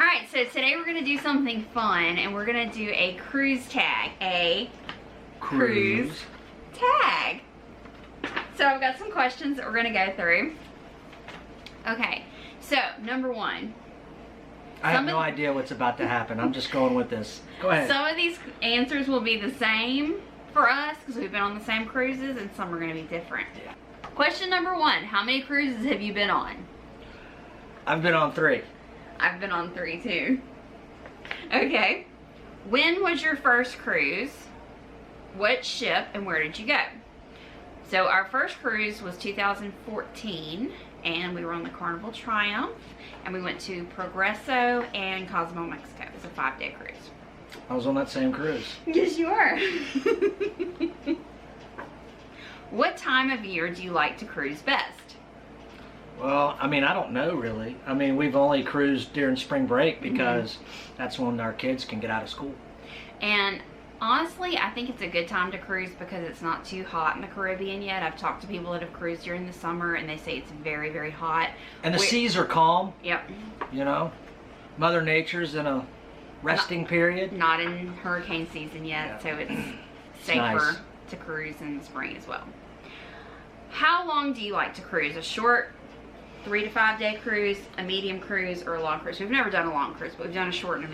Alright, so today we're going to do something fun, and we're going to do a cruise tag. A cruise tag. So I've got some questions that we're going to go through. Okay, so number one. I have no idea what's about to happen. I'm just going with this. Go ahead. Some of these answers will be the same for us because we've been on the same cruises, and some are going to be different. Yeah. Question number one. How many cruises have you been on? I've been on 3. I've been on 3 too. Okay. When was your first cruise? What ship and where did you go? So our first cruise was 2014 and we were on the Carnival Triumph and we went to Progreso and Cozumel, Mexico. It was a 5-day cruise. I was on that same cruise. Yes, you are. What time of year do you like to cruise best? Well, I mean, I don't know really. I mean, we've only cruised during spring break because that's when our kids can get out of school. And honestly, I think it's a good time to cruise because it's not too hot in the Caribbean yet. I've talked to people that have cruised during the summer and they say it's very, very hot. And the seas are calm. Yep. You know, Mother Nature's in a resting period. Not in hurricane season yet, so it's safer nice to cruise in the spring as well. How long do you like to cruise? A short 3 to 5 day cruise, a medium cruise, or a long cruise? We've never done a long cruise, but we've done a short and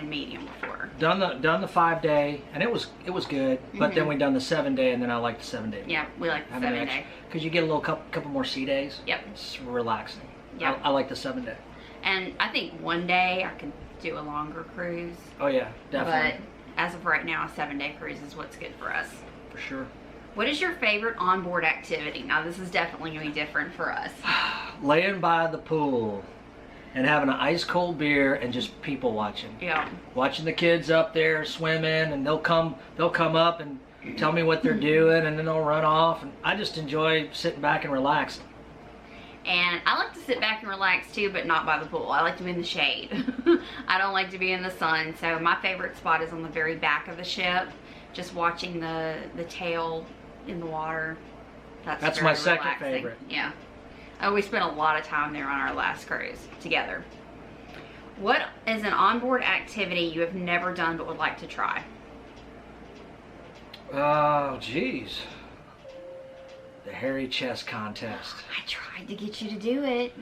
medium before. Done the 5-day, and it was good. But then we done the 7-day, and then I like the 7-day. Yeah, we like the 7-day because you get a little couple more sea days. Yep, it's relaxing. Yep. I like the 7-day. And I think 1 day I can do a longer cruise. Oh yeah, definitely. But as of right now, a 7-day cruise is what's good for us. For sure. What is your favorite onboard activity? Now this is definitely going to be different for us. Laying by the pool and having an ice cold beer and just people watching. Yeah. Watching the kids up there swimming, and they'll come up and tell me what they're doing, and then they'll run off, and I just enjoy sitting back and relaxing. And I like to sit back and relax too, but not by the pool. I like to be in the shade. I don't like to be in the sun. So my favorite spot is on the very back of the ship, just watching the tail in the water. That's my second relaxing. favorite. Yeah. We spent a lot of time there on our last cruise together. What is an onboard activity you have never done but would like to try? Oh, geez. The hairy chest contest. I tried to get you to do it.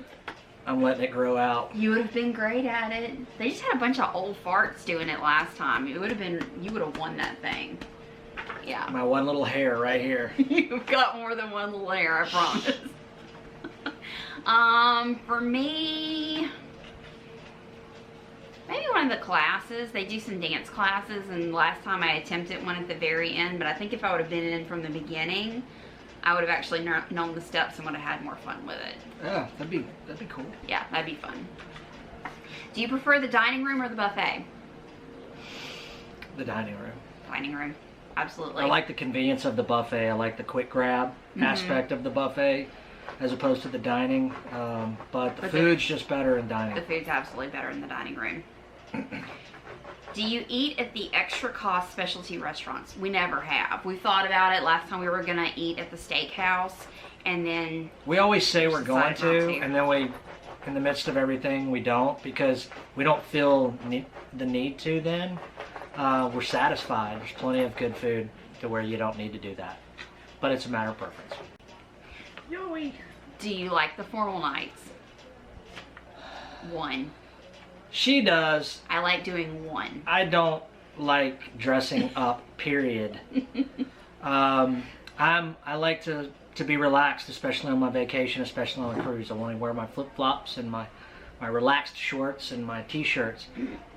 I'm letting it grow out. You would have been great at it. They just had a bunch of old farts doing it last time. You would have won that thing. Yeah. My one little hair right here. You've got more than one little hair, I promise. For me, maybe one of the classes. They do some dance classes, and last time I attempted one at the very end, but I think if I would have been in from the beginning, I would have actually known the steps and would have had more fun with it. Yeah, that'd be cool. Yeah, that'd be fun. Do you prefer the dining room or the buffet? The dining room. Dining room, absolutely. I like the convenience of the buffet. I like the quick grab aspect of the buffet as opposed to the dining. But the food's just better in dining. The food's absolutely better in the dining room. Do you eat at the extra cost specialty restaurants? We never have. We thought about it last time. We were gonna eat at the steakhouse, and then we always say we're going to, to, and then we, in the midst of everything, we don't, because we don't feel the need to. Then we're satisfied. There's plenty of good food to where you don't need to do that, but it's a matter of preference. Yoey. Do you like the formal nights? 1. She does. I like doing 1. I don't like dressing up, period. I like to be relaxed, especially on my vacation, especially on a cruise. I want to wear my flip-flops and my relaxed shorts and my t-shirts.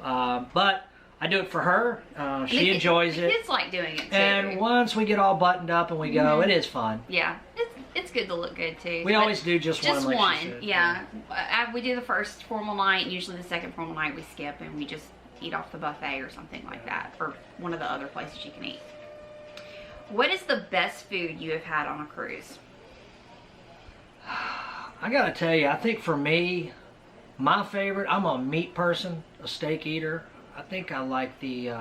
But I do it for her. She enjoys it. Kids like doing it too. And once we get all buttoned up and we go, it is fun. Yeah, it's good to look good too. We always do just one. Just one, yeah. We do the first formal night, and usually the second formal night we skip and we just eat off the buffet or something like that, or one of the other places you can eat. What is the best food you have had on a cruise? I gotta tell you, I think for me, my favorite, I'm a meat person, a steak eater. I think I like the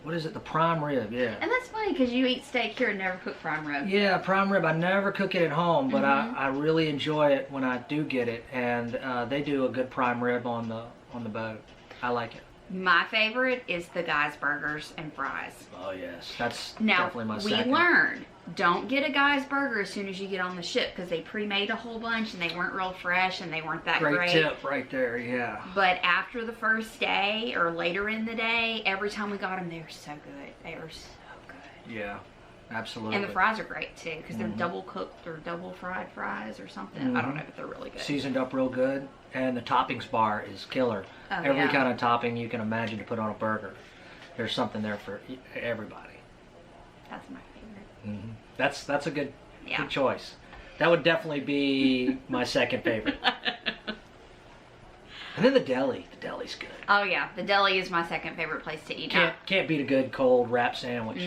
what is it? The prime rib, yeah. And that's funny because you eat steak here and never cook prime rib. Yeah, prime rib. I never cook it at home, but I really enjoy it when I do get it, and they do a good prime rib on the boat. I like it. My favorite is the Guy's Burgers and Fries. Oh yes, that's now, definitely my we second. learned, don't get a Guy's Burger as soon as you get on the ship because they pre-made a whole bunch and they weren't real fresh and they weren't that great. Great tip right there, yeah. But after the first day or later in the day, every time we got them, they were so good. They were so good. Yeah, absolutely. And the fries are great too because they're double cooked or double fried fries or something. I don't know, but they're really good. Seasoned up real good, and the toppings bar is killer. Oh, Every kind of topping you can imagine to put on a burger. There's something there for everybody. That's my favorite. That's a good choice. That would definitely be my second favorite. And then the deli. The deli's good. Oh yeah, the deli is my second favorite place to eat. Can't beat a good cold wrap sandwich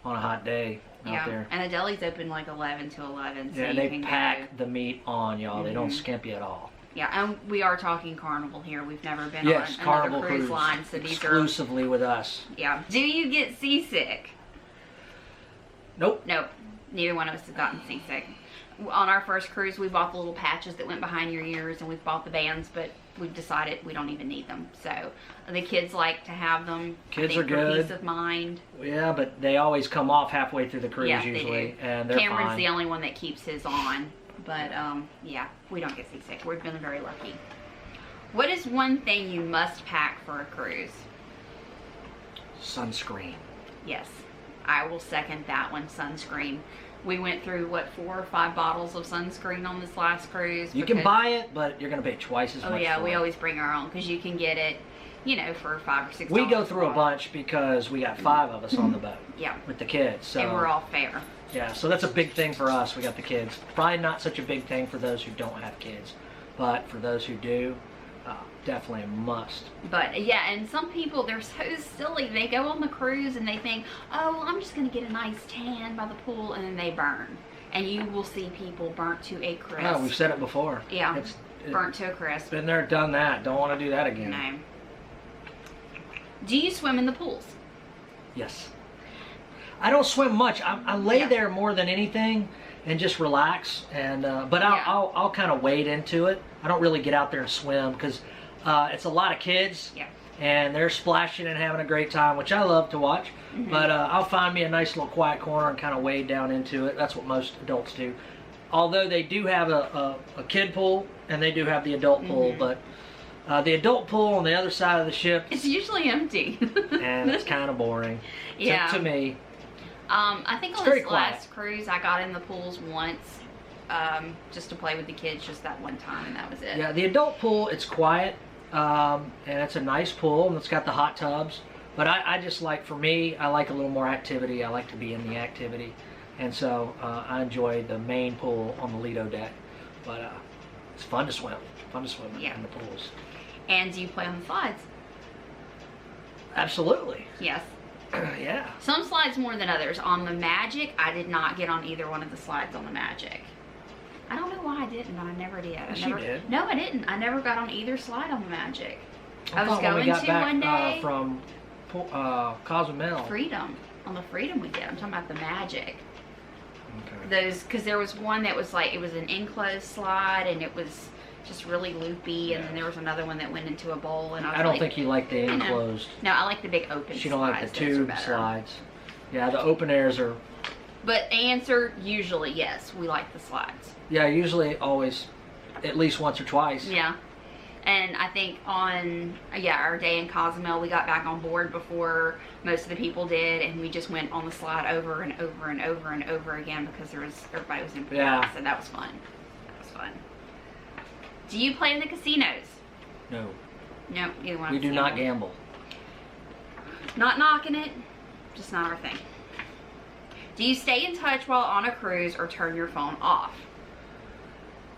on a hot day out there. And the deli's open like 11 to 11. So yeah, you they can pack the meat on, y'all. They don't skimp you at all. Yeah, and we are talking Carnival here. We've never been Yes, on Carnival another cruise line, so these exclusively with us. Yeah. Do you get seasick? Nope. Nope. Neither one of us has gotten seasick. On our first cruise, we bought the little patches that went behind your ears, and we've bought the bands, but we've decided we don't even need them. So the kids like to have them. Kids I think, are good. For peace of mind. Yeah, but they always come off halfway through the cruise usually, they do. and they're Cameron's fine. the only one that keeps his on, but yeah, we don't get seasick. We've been very lucky. What is one thing you must pack for a cruise? Sunscreen. Yes, I will second that one. Sunscreen. We went through, what, 4 or 5 bottles of sunscreen on this last cruise. You can buy it, but you're going to pay twice as much. Oh yeah, for we it. always bring our own because you can get it, you know, for $5 or $6. We go through a bunch because we got 5 of us on the boat. Yeah. With the kids. So, and we're all fair. Yeah, so that's a big thing for us. We got the kids. Probably not such a big thing for those who don't have kids, but for those who do, definitely a must. But yeah, and some people, they're so silly. They go on the cruise and they think, oh, well, I'm just going to get a nice tan by the pool, and then they burn. And you will see people burnt to a crisp. No, we've said it before. Yeah, burnt to a crisp. Been there, done that. Don't want to do that again. No. Do you swim in the pools? Yes. I don't swim much. I lay there more than anything and just relax. And but I'll kind of wade into it. I don't really get out there and swim because it's a lot of kids. Yeah. And they're splashing and having a great time, which I love to watch. But I'll find me a nice little quiet corner and kind of wade down into it. That's what most adults do. Although they do have a kid pool and they do have the adult pool, but the adult pool on the other side of the ship, it's usually empty. and it's kind of boring. Yeah. To me. I think on this last cruise, I got in the pools once, just to play with the kids, just that one time, and that was it. Yeah, the adult pool, it's quiet, and it's a nice pool, and it's got the hot tubs. But I just like, for me, I like a little more activity. I like to be in the activity, and so I enjoy the main pool on the Lido deck. But it's fun to swim. Fun to swim in the pools. And do you play on the slides? Absolutely. Yes. Yeah. Some slides more than others. On the Magic, I did not get on either one of the slides on the Magic. I don't know why I didn't, but I never did. Yes, you did. No, I didn't. I never got on either slide on the Magic. I was going to one day. From Cozumel. Freedom. On the Freedom we did. I'm talking about the Magic. Okay. Those, because there was one that was like, it was an enclosed slide and it was just really loopy, and then there was another one that went into a bowl, and I don't think you like the enclosed. No, I like the big open slides. You don't like the tube slides. Yeah, the open airs are. But answer, usually yes, we like the slides. Yeah, usually always, at least once or twice. Yeah. And I think on, our day in Cozumel, we got back on board before most of the people did, and we just went on the slide over and over and over and over again because everybody was in port. Yeah. So that was fun. That was fun. Do you play in the casinos? No. No, either one. We do not gamble. Not knocking it, just not our thing. Do you stay in touch while on a cruise or turn your phone off?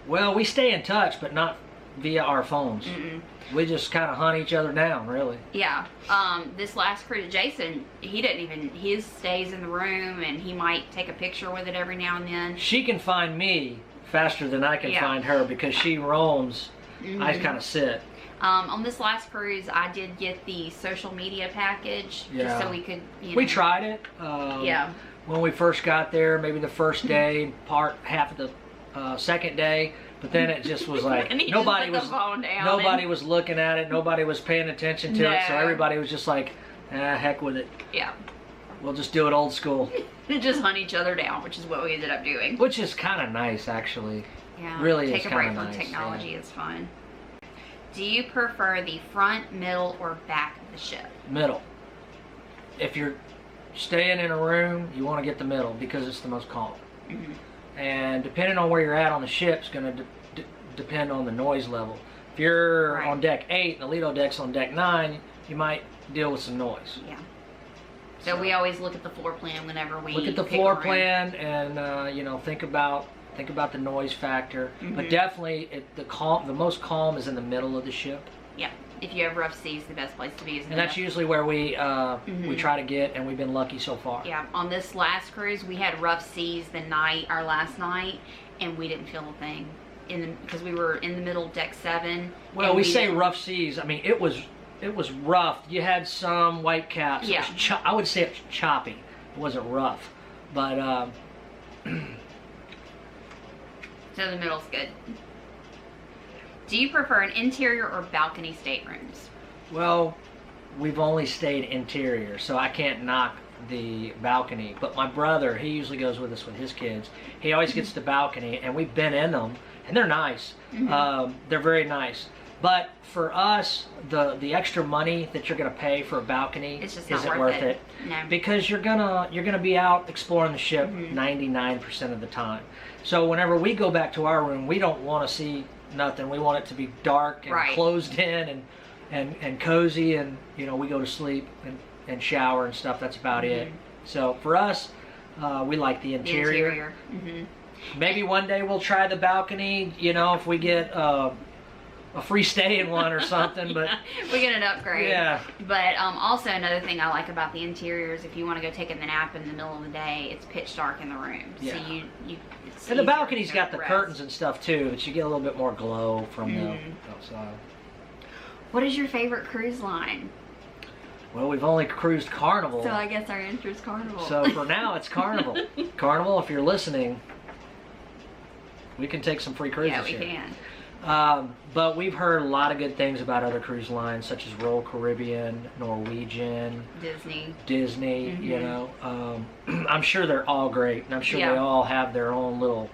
Well, we stay in touch, but not via our phones. We just kind of hunt each other down, really. Yeah. This last cruise, Jason, his stays in the room, and he might take a picture with it every now and then. She can find me faster than I can find her because she roams. I just kind of sit. On this last cruise, I did get the social media package, just so we could, We tried it. Yeah. When we first got there, maybe the first day, half of the second day, but then it just was like nobody was looking at it, nobody was paying attention to it, so everybody was just like, heck with it. Yeah. We'll just do it old school. Just hunt each other down, which is what we ended up doing. Which is kind of nice, actually. Yeah. Really Take is a break kind of from nice. technology is fun. Do you prefer the front, middle, or back of the ship? Middle. If you're staying in a room, you want to get the middle because it's the most calm. And depending on where you're at on the ship is going to depend on the noise level. If you're on deck 8 and the Lido deck's on deck 9, you might deal with some noise. Yeah. So we always look at the floor plan whenever we look at the floor plan and you know, think about the noise factor. But definitely the most calm is in the middle of the ship. Yeah. If you have rough seas, the best place to be is in and that's usually where we try to get, and we've been lucky so far. Yeah. On this last cruise, we had rough seas our last night, and we didn't feel a thing because we were in the middle of deck 7. Well, we say rough seas. I mean, it was rough. You had some white caps. Yeah. I would say it's choppy. It wasn't rough, but so the middle's good. Do you prefer an interior or balcony staterooms? Well, we've only stayed interior, so I can't knock the balcony. But my brother, he usually goes with us with his kids. He always gets the balcony, and we've been in them, and they're nice. They're very nice. But for us, the extra money that you're going to pay for a balcony isn't worth it. No. Because you're gonna be out exploring the ship 99% of the time. So whenever we go back to our room, we don't want to see nothing. We want it to be dark and closed in and cozy, and you know, we go to sleep and shower and stuff. That's about it. So for us, we like the interior. Maybe one day we'll try the balcony, you know, if we get a free stay in one or something, but we get an upgrade. Yeah. But also another thing I like about the interior is if you want to go take a nap in the middle of the day, it's pitch dark in the room. Yeah. So and the balcony's got the curtains and stuff too, but you get a little bit more glow from the outside. What is your favorite cruise line? Well, we've only cruised Carnival. So I guess our answer is Carnival. So for now, it's Carnival. Carnival, if you're listening, we can take some free cruises here. Yeah, we can. But we've heard a lot of good things about other cruise lines, such as Royal Caribbean, Norwegian, Disney. You know, I'm sure they're all great, and I'm sure they all have their own little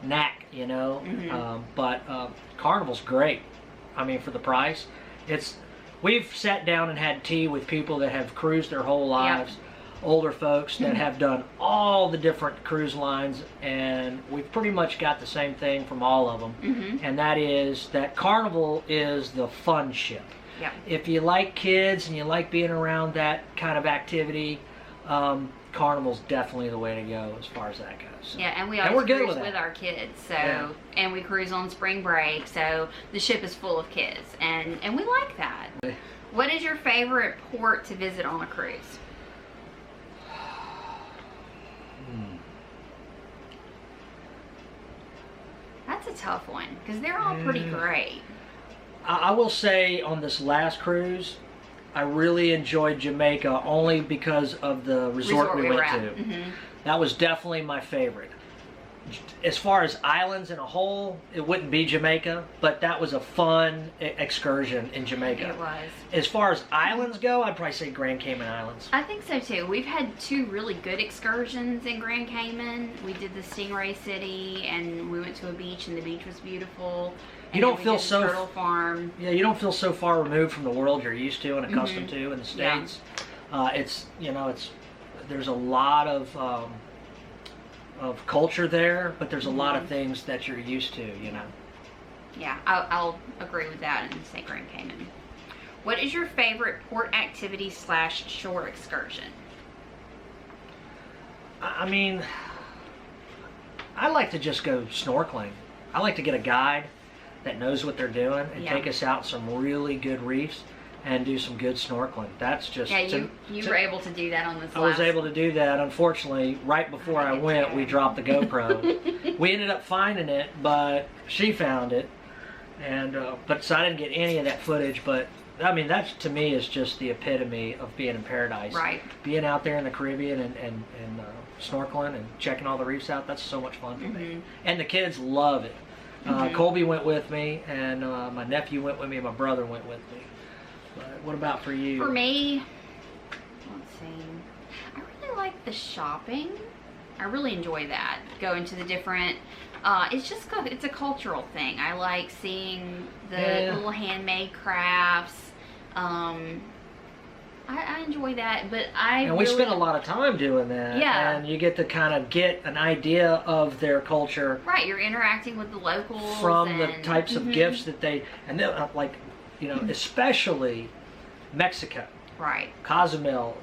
knack. You know, but Carnival's great. I mean, for the price, we've sat down and had tea with people that have cruised their whole lives. Older folks that have done all the different cruise lines, and we've pretty much got the same thing from all of them, and that is that Carnival is the fun ship. If you like kids and you like being around that kind of activity, Carnival's definitely the way to go as far as that goes. So. Yeah, and we always cruise with our kids, so and we cruise on spring break, so the ship is full of kids, and we like that. What is your favorite port to visit on a cruise? That's a tough one, because they're all pretty great. I will say on this last cruise, I really enjoyed Jamaica only because of the resort we went to. That was definitely my favorite. As far as islands in a whole, it wouldn't be Jamaica, but that was a fun excursion in Jamaica. It was. As far as islands go, I'd probably say Grand Cayman Islands. I think so too. We've had 2 really good excursions in Grand Cayman. We did the Stingray City, and we went to a beach, and the beach was beautiful. You don't feel so turtle farm. Yeah, you don't feel so far removed from the world you're used to and accustomed to in the States. It's there's a lot of culture there, but there's a lot of things that you're used to, you know. Yeah, I'll agree with that and say Grand Cayman. What is your favorite port activity / shore excursion? I mean, I like to just go snorkeling. I like to get a guide that knows what they're doing and take us out some really good reefs and do some good snorkeling. That's just... Yeah, you were able to do that on this I was able to do that. Unfortunately, right before I went, we dropped the GoPro. We ended up finding it, but she found it. And but so I didn't get any of that footage. But I mean, that to me is just the epitome of being in paradise. Right. Being out there in the Caribbean and snorkeling and checking all the reefs out. That's so much fun for me. And the kids love it. Colby went with me, and my nephew went with me, and my brother went with me. But what about for you? For me, let's see. I really like the shopping. I really enjoy that. Going to the different. It's a cultural thing. I like seeing the little handmade crafts. I enjoy that, but we spend a lot of time doing that. Yeah. And you get to kind of get an idea of their culture. Right, you're interacting with the locals. From the types of gifts that they, and then like, especially Mexico. Right. Cozumel,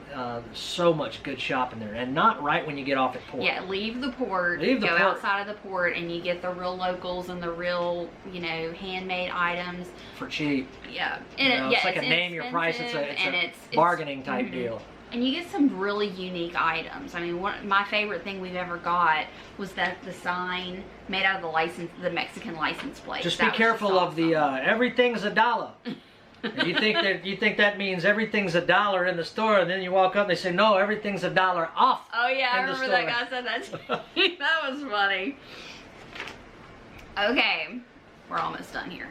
so much good shopping there, and not right when you get off at port. Yeah, leave the port, go outside of the port, and you get the real locals and the real, handmade items. For cheap. Yeah. And it's like a name your price, it's a bargaining type deal. And you get some really unique items. I mean, my favorite thing we've ever got was the sign made out of the Mexican license plate. Just be careful of the everything's $1. And you think that means everything's $1 in the store, and then you walk up and they say, no, everything's $1 off. Oh yeah, I remember that guy said that to me. That was funny. Okay, we're almost done here.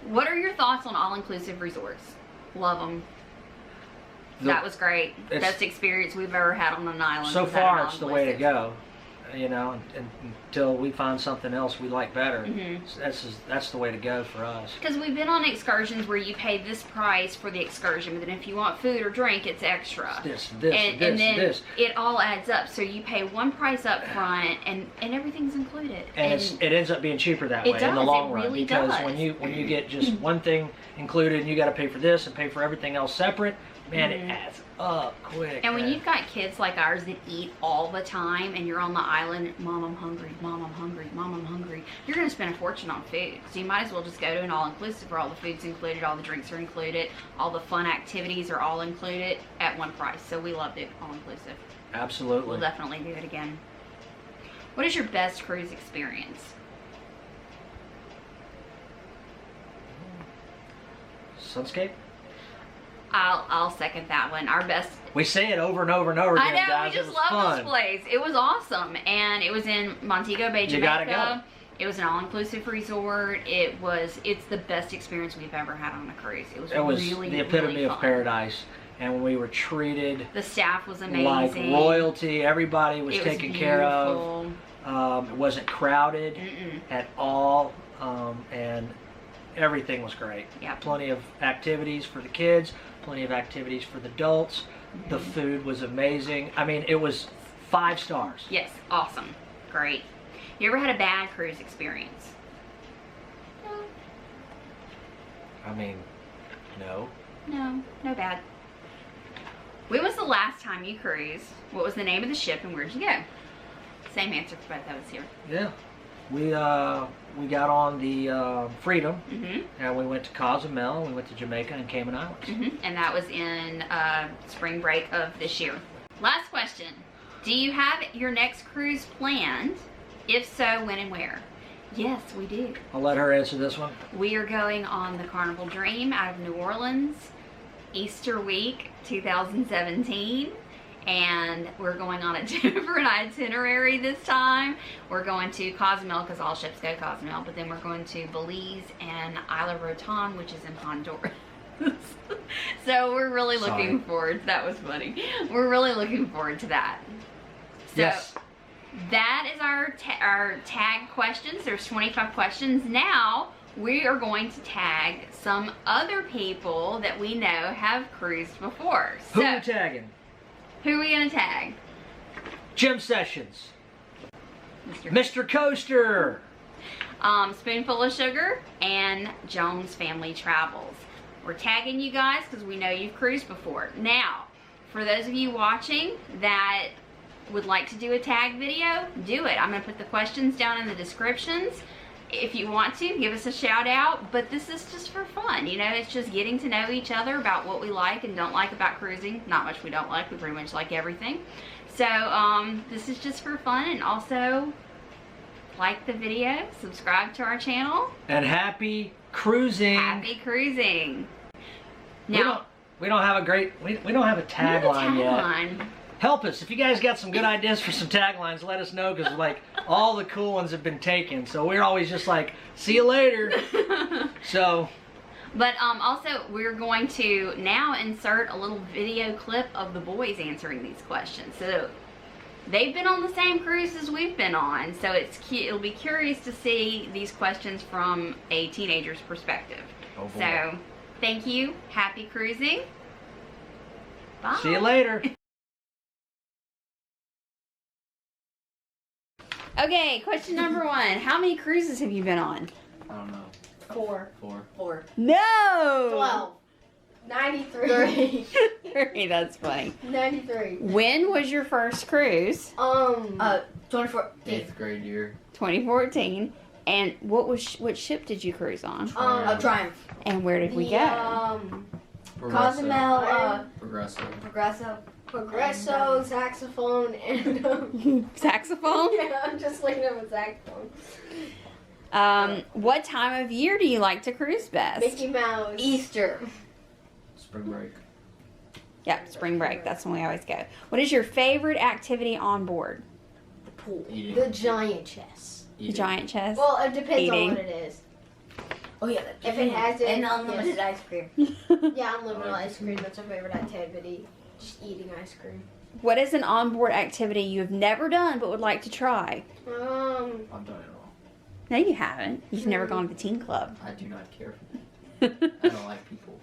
What are your thoughts on all-inclusive resorts? Love them. That was great. Best experience we've ever had on an island. So far, it's the way to go. Until we find something else we like better. That's the way to go for us. Because we've been on excursions where you pay this price for the excursion, but then if you want food or drink, it's extra. And then it all adds up. So you pay one price up front, and everything's included. And it ends up being cheaper that way in the long run. Really because does. when you get just one thing included, and you got to pay for this and pay for everything else separate, man, it adds up quick. And when you've got kids like ours that eat all the time, and you're on the island, Mom, I'm hungry, Mom, I'm hungry, Mom, I'm hungry, you're going to spend a fortune on food. So you might as well just go to an all-inclusive where all the food's included, all the drinks are included, all the fun activities are all included at one price. So we loved it, all-inclusive. Absolutely. We'll definitely do it again. What is your best cruise experience? Sunscape? I'll second that one. Our best. We say it over and over and over again, I know, guys. we just love this place. It was awesome, and it was in Montego Bay, Jamaica. You gotta go. It was an all-inclusive resort. It's the best experience we've ever had on a cruise. It was really, the epitome really of fun. paradise, and we were treated. The staff was amazing. Like royalty. Everybody was taken care of. It wasn't crowded at all, and everything was great. Yeah. Plenty of activities for the kids, plenty of activities for the adults. The food was amazing. I mean, it was 5 stars. Yes, awesome. Great. You ever had a bad cruise experience? No. I mean, no. No bad. When was the last time you cruised? What was the name of the ship, and where'd you go? Same answer for both of us here. Yeah. We got on the Freedom, and we went to Cozumel, we went to Jamaica and Cayman Islands. And that was in spring break of this year. Last question. Do you have your next cruise planned? If so, when and where? Yes, we do. I'll let her answer this one. We are going on the Carnival Dream out of New Orleans, Easter week 2017. And we're going on a different itinerary this time. We're going to Cozumel, because all ships go to Cozumel, but then we're going to Belize and Isla Rotan, which is in Honduras. So we're really looking forward. That was funny. We're really looking forward to that. So yes. That is our tag questions. There's 25 questions. Now we are going to tag some other people that we know have cruised before. Who are we tagging? Who are we going to tag? Jim Sessions. Mr. Coaster. Spoonful of Sugar, and Jones Family Travels. We're tagging you guys because we know you've cruised before. Now, for those of you watching that would like to do a tag video, do it. I'm going to put the questions down in the descriptions. If you want to, give us a shout out, but this is just for fun. It's just getting to know each other about what we like and don't like about cruising. Not much we don't like, we pretty much like everything. So this is just for fun, and also like the video, subscribe to our channel. And happy cruising. Happy cruising. We Now, don't have a great, we don't have a tagline yet. tagline. Help us. If you guys got some good ideas for some taglines, let us know, because like all the cool ones have been taken. So we're always just like, see you later. So. But also, we're going to now insert a little video clip of the boys answering these questions. So they've been on the same cruise as we've been on. So it'll be curious to see these questions from a teenager's perspective. Oh boy. So thank you. Happy cruising. Bye. See you later. Okay, question number 1. How many cruises have you been on? I don't know. 4. 4. No! 12. 93. 3. That's funny. 93. When was your first cruise? 24. 8th grade year. 2014. And what ship did you cruise on? A Triumph. And where did we go? Cozumel, Progresso. Progresso, saxophone, and Saxophone? yeah, I'm just looking at a saxophone. What time of year do you like to cruise best? Mickey Mouse. Easter. Spring break. Yep, spring break. That's when we always go. What is your favorite activity on board? The pool. Eating. The giant chess. The giant chest? Well, it depends Eating. on what it is. Oh yeah, If it has it, and unlimited yes. ice cream. Yeah, unlimited ice cream. That's our favorite activity. Just eating ice cream. What is an onboard activity you have never done but would like to try? I've done it all. No, you haven't. You've never gone to the teen club. I do not care. I don't like people.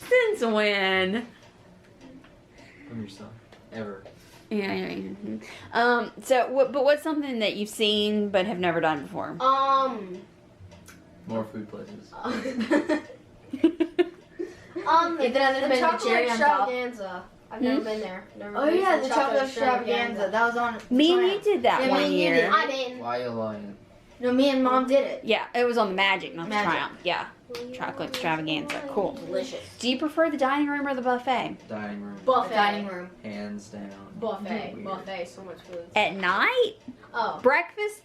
Since when? From your son. Ever. Yeah. But what's something that you've seen but have never done before? More food places. The been the chocolate cherry on top. extravaganza. I've never been there. Never Oh been yeah, to the chocolate extravaganza. That was on. Me and you Triumph. did that Yeah, one me and you year. did. I didn't. Why are you lying? No, me and mom did it. Yeah, it was on the Magic, not the Magic. Triumph. Yeah, chocolate extravaganza. Cool. Delicious. Do you prefer the dining room or the buffet? Dining room. Buffet. The dining room. Hands down. Buffet. Weird. Buffet. So much food. At night? Oh. Breakfast?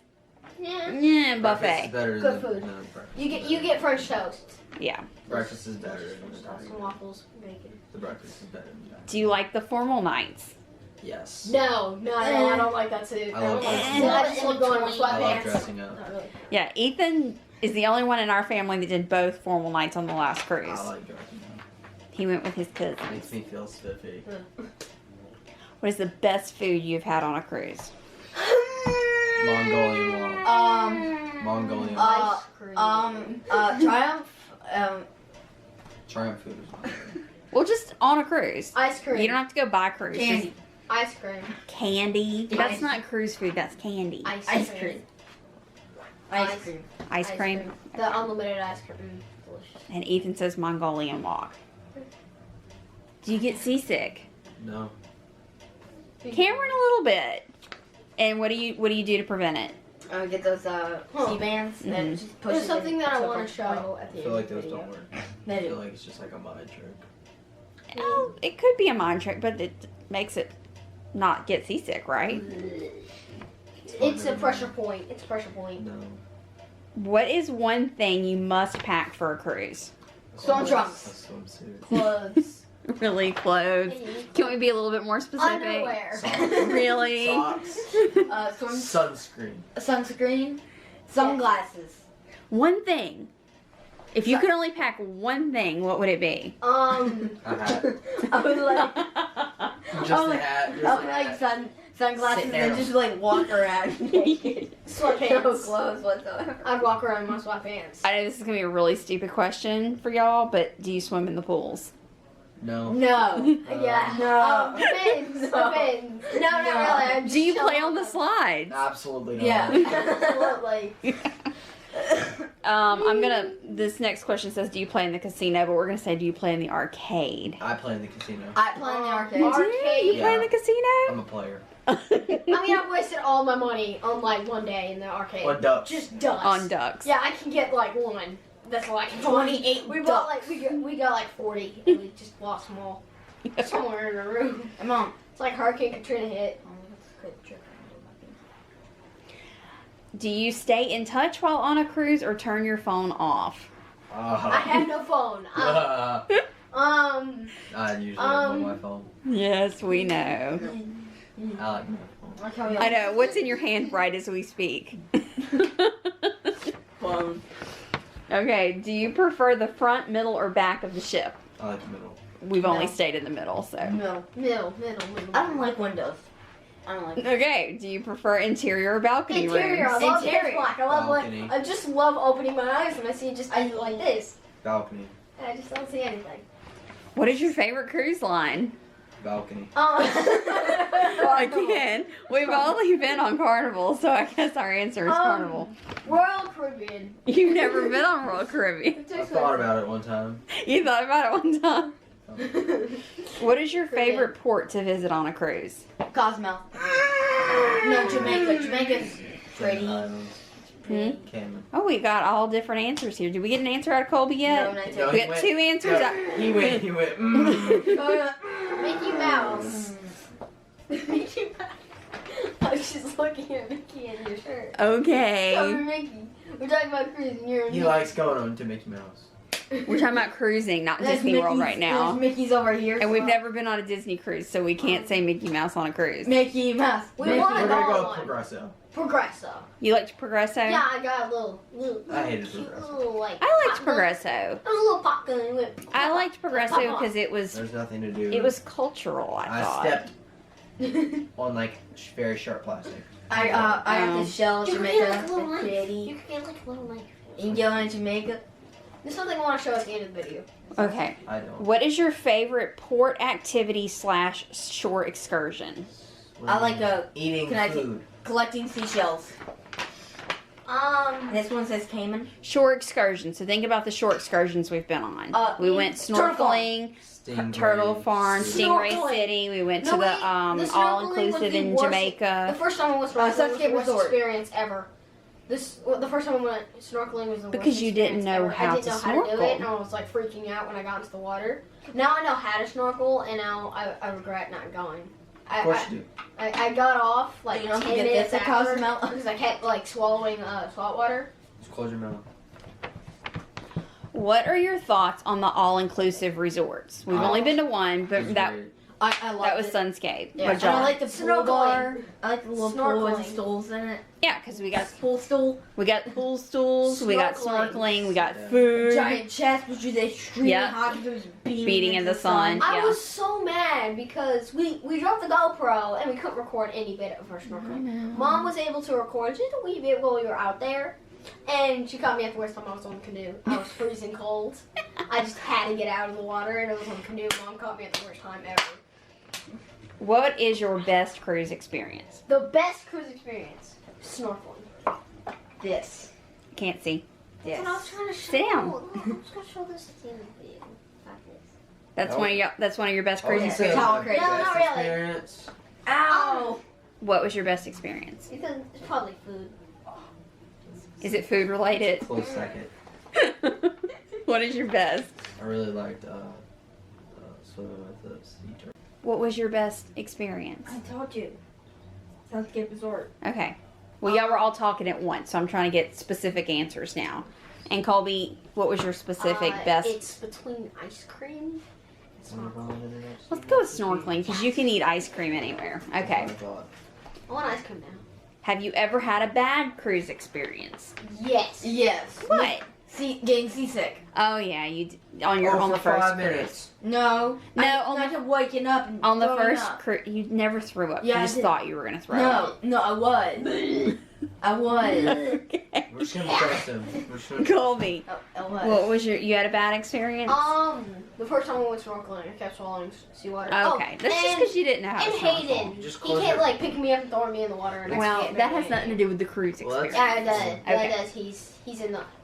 Yeah. Yeah, Breakfast is buffet. better Good than, food. No, breakfast You is get better. French toast. Yeah. Breakfast is better than the Some dining room. waffles, bacon. The breakfast is better than the dining Do you like the formal nights? Yes. No, I don't like that too. I love don't like dressing that. up. I just love going with I love sweatpants. dressing up. Not really. Yeah, Ethan is the only one in our family that did both formal nights on the last cruise. I like dressing up. He went with his Makes cousins. me feel spiffy. What is the best food you've had on a cruise? Mongolian walk. Mongolian walk. Ice cream. Triumph. Triumph food is my favorite. Well, just on a cruise. Ice cream. You don't have to go buy cruise. Candy. Just Ice cream. candy. Ice- That's not cruise food. That's candy. Ice Ice cream. Ice cream. Ice cream. The unlimited ice cream. Delicious. And Ethan says Mongolian walk. Do you get seasick? No. Cameron, a little bit. And what do you do to prevent it? Get those C-bands. Mhm. And just push There's it something in. that I So want to far. show at I the feel end like of the those video. don't work. They I do. feel like it's just like a mind trick. Oh, it could be a mind trick, but it makes it not get seasick, right? It's a pressure point. It's a pressure point. No. What is one thing you must pack for a cruise? Storm trunks. A swimsuit. Clothes. Really, clothes? Can we be a little bit more specific? Underwear. Socks. Really? Socks. Sunscreen. Sunscreen. Sunglasses. One thing. If you could only pack one thing, what would it be? A hat. I would like. Just Oh, a hat. Just I a would like hat. sunglasses Sit and down. just like walk around naked. No Sweatpants. clothes whatsoever. I'd walk around in my sweatpants. I know this is going to be a really stupid question for y'all, but do you swim in the pools? No. No. Yeah. No. Depends. No. Depends. No, not really. I'm Do you just play chilling on the them. slides? Absolutely not. Yeah. Absolutely. This next question says, do you play in the casino? But we're going to say, do you play in the arcade? I play in the casino. I play in the arcade. You do? You play in the I'm casino? a player. I mean, I've wasted all my money on like one day in the arcade. Or ducks. Just ducks. On ducks. Yeah, I can get like one. That's all I can. 28 We bought like we got like 40, and we just lost them all somewhere in the room. Hey, Mom. It's like Hurricane Katrina hit. Do you stay in touch while on a cruise or turn your phone off? I have no phone. I usually have on my phone. Yes, we know. I like my phone. I know. What's in your hand right as we speak? Phone. Okay. Do you prefer the front, middle, or back of the ship? I like the middle. We've only No. stayed in the middle, so. No. Middle. I don't like windows. I don't like. Okay. Do you prefer interior or balcony Interior. I rooms? love Interior. pitch black. I love Balcony. like. I just love opening my eyes when I see just like this. Balcony. And I just don't see anything. What is your favorite cruise line? Balcony. Again, we've only been on Carnival, so I guess our answer is Carnival. Royal Caribbean. You've never been on Royal Caribbean. I thought about it one time. You thought about it one time. What is your Caribbean. favorite port to visit on a cruise? Cozumel. No, Jamaica. Jamaica's pretty. Islands. Hmm? Cayman. Oh, we got all different answers here. Did we get an answer out of Colby yet? No, not No, yet. We he got went- 2 answers. no, he went. He went. Mm. Mickey Mouse. Mickey Mouse. I was just looking at Mickey in your shirt. Okay. Cover Mickey. We're talking about cruising. You're He likes going on to Mickey Mouse. We're talking about cruising, not There's Disney World right There's now. Mickey's over here. And we've never been on a Disney cruise, so we can't say Mickey Mouse on a cruise. Mickey Mouse. We Mickey. wanna We're gonna go go on. Progresso. Progresso. You liked Progresso? Yeah, I got a little I hated cute Progresso. little like. I liked popgun. Progresso. There was a little popgun and it went. I liked Progresso because it was There's nothing to do. cultural, I I thought. stepped on like very sharp plastic. I have the shell in You could Jamaica. get like a little It's knife. pretty. You could get like a little knife. You can go in Jamaica. There's something I want to show at the end of the video. Okay. I don't. What is your favorite port activity / shore excursion? I like eating Can I food. collecting seashells. This one says Cayman. Shore excursion. So think about the shore excursions we've been on. We went Turtle Farm. snorkeling, Stingray. Turtle Farm, Stingray Snorkeling. City. We went No, to wait, the the snorkeling was all-inclusive the in worst- Jamaica. The first time I went snorkeling Sunset was the worst Resort. experience ever. The first time I went snorkeling was the Because worst you didn't experience know ever. how I didn't to know how to do snorkel. it, and I was like freaking out when I got into the water. Now I know how to snorkel, and now I regret not going. Of course you do. I got off like You don't 10 get minutes this at after Cozumel? because I kept like swallowing salt water. Just close your mouth. What are your thoughts on the all-inclusive resorts? We've only been to one, It's but that great. I love that was it. Sunscape. Yeah, Good and I job. like the pool Snorkeling. bar. I like the little pool with the Snorkeling. stools in it. Yeah, because we got Pool stool. pool stools, we got Snorkeling. snorkeling, we got Yeah. food. Giant chest, which is extremely Yeah. hot because it was Beating in the sun. I Yeah. was so mad because we dropped the GoPro and we couldn't record any bit of our snorkeling. Mom was able to record just a wee bit while we were out there, and she caught me at the worst time I was on the canoe. I was freezing cold. I just had to get out of the water, and I was on the canoe. Mom caught me at the worst time ever. What is your best cruise experience? The best cruise experience, snorkeling. This. Can't see. Yes. And I was trying to show. Sit down. I was gonna show this at the end of the video. Like this. That's Oh. one of your best Oh, cruise he said experiences. Tower the crate. No, best not really. experience. Ow! What was your best experience? Because it's probably food. Is it food related? Close second. What is your best? I really liked swimming with the sea turtle. What was your best experience? I told you. Sunscape Resort. Okay. Well, y'all were all talking at once, so I'm trying to get specific answers now. And Colby, what was your specific best? It's between ice cream and snorkeling. Let's go with snorkeling because you can eat ice cream anywhere. Okay. I want ice cream now. Have you ever had a bad cruise experience? Yes. Yes. What? Getting seasick. Oh yeah, on the for first 5 cruise. minutes. No. No, I, on I kept waking up and On the throwing first up. cruise, you never threw up. Yeah, you I just did. thought you were gonna throw up. No, I was. I was. Okay. We're just gonna trust him. We're just gonna Colby, I was. what was you had a bad experience? The first time I went snorkeling, I kept swallowing seawater. Okay, that's just because you didn't know how And to snorkel. Hayden, Just he close can't your- like pick me up and throw me in the water. And I Well, can't that do has nothing to do with the cruise Well, experience. that's- Yeah, it does. Okay. Yeah, it does. He's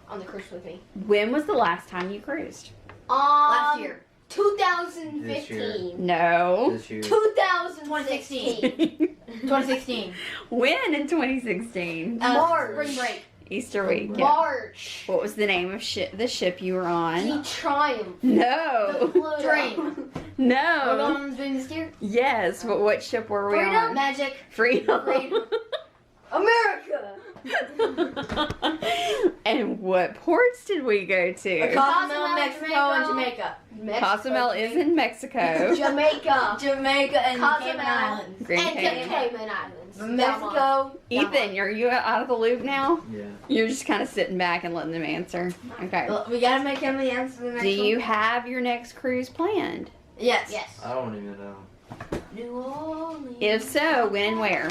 on the cruise with me. When was the last time you cruised? Last year. 2015. No. This year. 2016. 2016. When in 2016? March. Spring break. Easter week. Yeah. March. What was the name of the ship you were on? The Triumph. The No. Pluto. Dream. We're No. going on doing this year? Yes, but what ship were we Freedom. on? Magic. Freedom. Freedom. America. And what ports did we go to? Cozumel, Mexico, and Jamaica. Cozumel is in Mexico. Jamaica. Jamaica and Cozumel. Cayman Islands. Grand And Cayman. Cayman Islands. Mexico. Ethan, are you out of the loop now? Yeah. You're just kind of sitting back and letting them answer. Okay. Well, we gotta make him the answer to the next Do you one. have your next cruise planned? Yes. Yes. I don't even know. New Orleans. If so, when and where?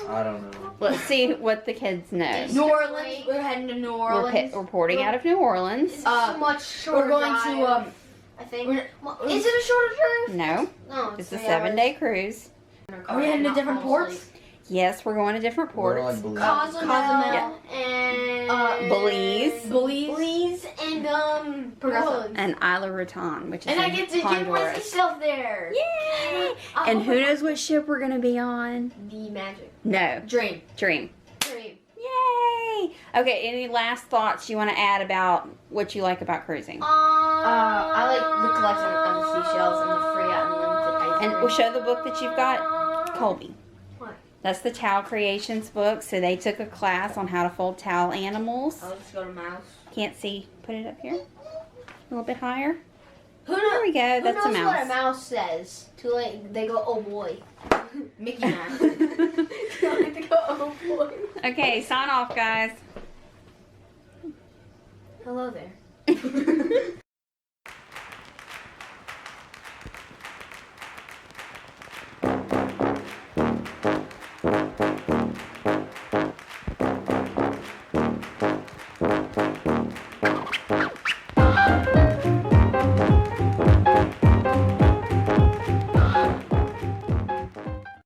I don't know. Let's see what the kids know. New Orleans. We're heading to New Orleans. We're porting out of New Orleans. It's a much shorter We're going drive, to I think. we're- Is it a shorter drive? No, No, it's a 3 7-day cruise. hours. Are we heading to Not different fall ports? asleep. Yes, we're going to different We're ports. like Belize. Cozumel, Cozumel. and Belize. Belize. and Progreso. New Orleans. And Isla Raton, which is And I in get to get my Honduras. stuff there. Yay! Oh, And who knows what ship we're going to be on? The magic No, Dream. Dream. dream. Yay! Okay, any last thoughts you want to add about what you like about cruising? I like the collection of the seashells and the free unlimited ice And cream. we'll show the book that you've got, Colby. What? That's the Towel Creations book. So they took a class on how to fold towel animals. I'll just go to mouse. Can't see. Put it up here. A little bit higher. Who There knows? we go. Who That's a knows what a mouse. mouse says? Too late. They go, oh boy. Mickey Mouse. They go, oh boy. Okay, sign off, guys. Hello there.